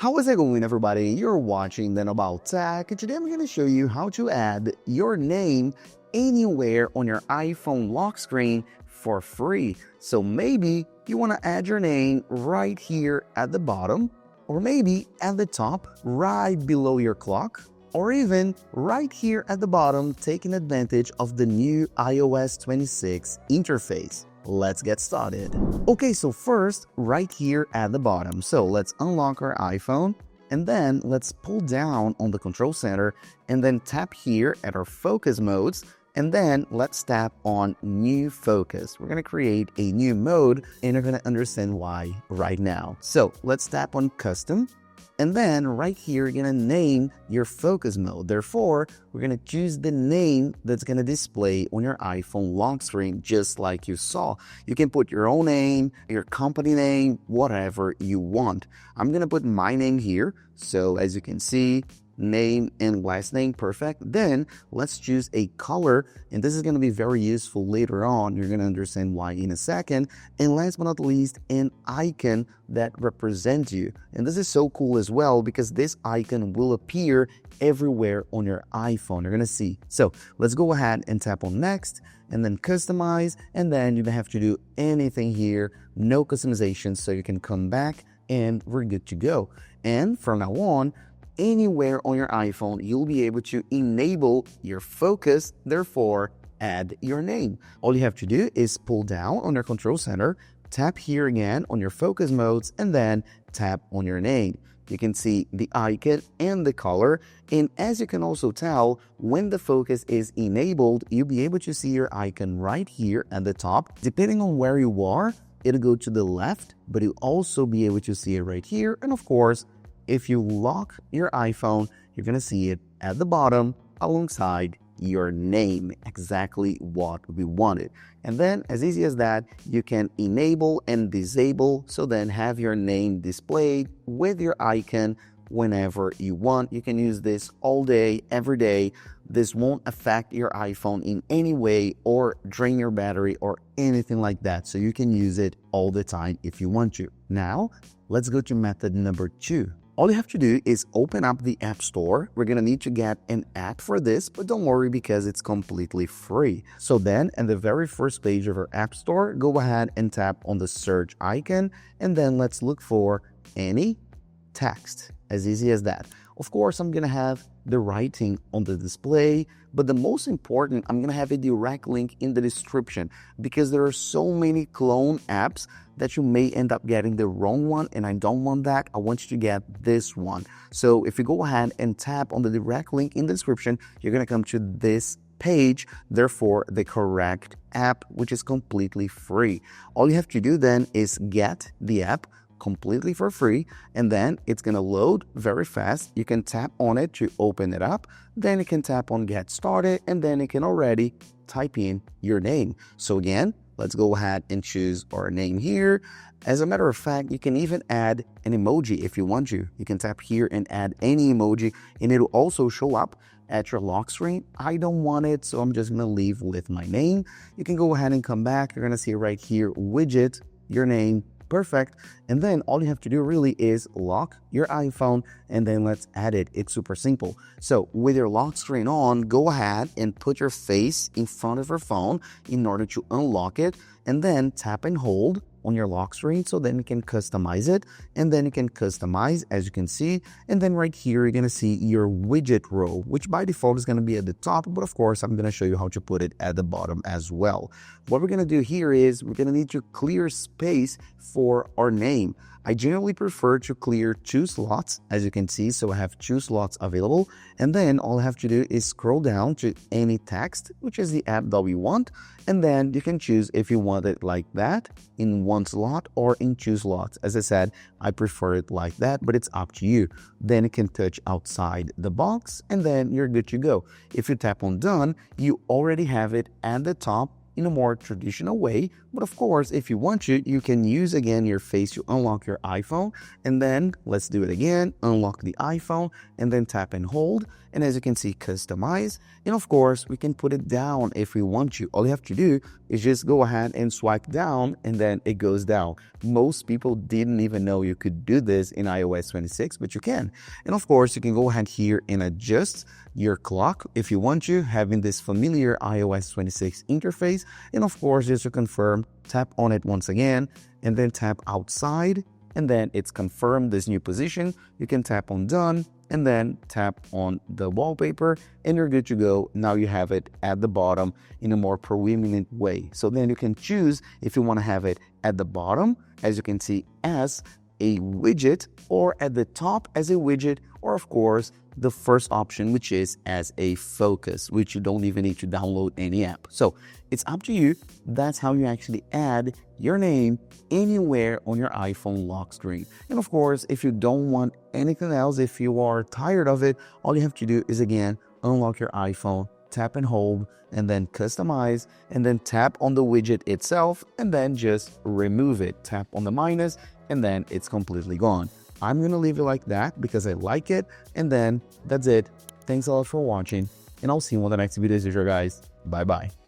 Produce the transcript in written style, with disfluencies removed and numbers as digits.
How is it going, everybody? You're watching Then About Tech, and today I'm going to show you how to add your name anywhere on your iPhone lock screen for free. So maybe you want to add your name right here at the bottom, or maybe at the top right below your clock, or even right here at the bottom, taking advantage of the new iOS 26 interface. Let's get started. Okay, so first, right here at the bottom. So let's unlock our iPhone and then let's pull down on the control center and then tap here at our focus modes. And then let's tap on new focus. We're gonna create a new mode and you're gonna understand why right now. So let's tap on custom. And then right here, you're gonna name your focus mode. Therefore, we're gonna choose the name that's gonna display on your iPhone lock screen, just like you saw. You can put your own name, your company name, whatever you want. I'm gonna put my name here. So as you can see, name and last name, perfect. Then let's choose a color, and this is going to be very useful later on. You're going to understand why in a second. And last but not least, an icon that represents you. And this is so cool as well because this icon will appear everywhere on your iPhone. You're going to see. So let's go ahead and tap on next and then customize, and then you don't have to do anything here, no customization, so you can come back and we're good to go. And from now on, anywhere on your iPhone, you'll be able to enable your focus, therefore add your name. All you have to do is pull down on your control center, tap here again on your focus modes, and then tap on your name. You can see the icon and the color, and as you can also tell, when the focus is enabled, you'll be able to see your icon right here at the top. Depending on where you are, it'll go to the left, but you'll also be able to see it right here, and of course, if you lock your iPhone, you're going to see it at the bottom alongside your name, exactly what we wanted. And then as easy as that, you can enable and disable, so then have your name displayed with your icon whenever you want. You can use this all day, every day. This won't affect your iPhone in any way or drain your battery or anything like that. So you can use it all the time if you want to. Now, let's go to method number 2. All you have to do is open up the App Store. We're going to need to get an app for this, but don't worry because it's completely free. So then at the very first page of our App Store, go ahead and tap on the search icon, and then let's look for any text. As easy as that. Of course, I'm going to have the writing on the display, but the most important, I'm going to have a direct link in the description because there are so many clone apps that you may end up getting the wrong one, and I don't want that. I want you to get this one. So if you go ahead and tap on the direct link in the description, you're going to come to this page, therefore the correct app, which is completely free. All you have to do then is get the app completely for free, and then it's going to load very fast. You can tap on it to open it up, then you can tap on get started, and then you can already type in your name. So again, let's go ahead and choose our name here. As a matter of fact, you can even add an emoji if you want to. You can tap here and add any emoji, and it'll also show up at your lock screen. I don't want it, so I'm just going to leave with my name. You can go ahead and come back. You're going to see right here, widget, your name, perfect. And then all you have to do really is lock your iPhone and then let's add it. It's super simple. So with your lock screen on, go ahead and put your face in front of your phone in order to unlock it, and then tap and hold on your lock screen, so then you can customize it, and then you can customize as you can see, and then right here you're going to see your widget row, which by default is going to be at the top, but of course I'm going to show you how to put it at the bottom as well. What we're going to do here is we're going to need to clear space for our name. I generally prefer to clear 2 slots, as you can see, so I have 2 slots available, and then all I have to do is scroll down to any text, which is the app that we want, and then you can choose if you want it like that, in 1 slot or in 2 slots. As I said, I prefer it like that, but it's up to you. Then you can touch outside the box, and then you're good to go. If you tap on done, you already have it at the top in a more traditional way. But of course, if you want to, you can use again your face to unlock your iPhone. And then let's do it again. Unlock the iPhone and then tap and hold. And as you can see, customize. And of course, we can put it down if we want to. All you have to do is just go ahead and swipe down and then it goes down. Most people didn't even know you could do this in iOS 26, but you can. And of course, you can go ahead here and adjust your clock if you want to, having this familiar iOS 26 interface. And of course, just to confirm, tap on it once again and then tap outside. And then it's confirmed this new position. You can tap on done and then tap on the wallpaper and you're good to go. Now you have it at the bottom in a more prominent way. So then you can choose if you want to have it at the bottom, as you can see, as a widget, or at the top as a widget, or of course the first option, which is as a focus, which you don't even need to download any app. So it's up to you. That's how you actually add your name anywhere on your iPhone lock screen. And of course, if you don't want anything else, if you are tired of it, all you have to do is again unlock your iPhone, tap and hold, and then customize, and then tap on the widget itself, and then just remove it. Tap on the minus, and then it's completely gone. I'm gonna leave it like that because I like it, and then that's it. Thanks a lot for watching, and I'll see you on the next video, guys. Bye bye.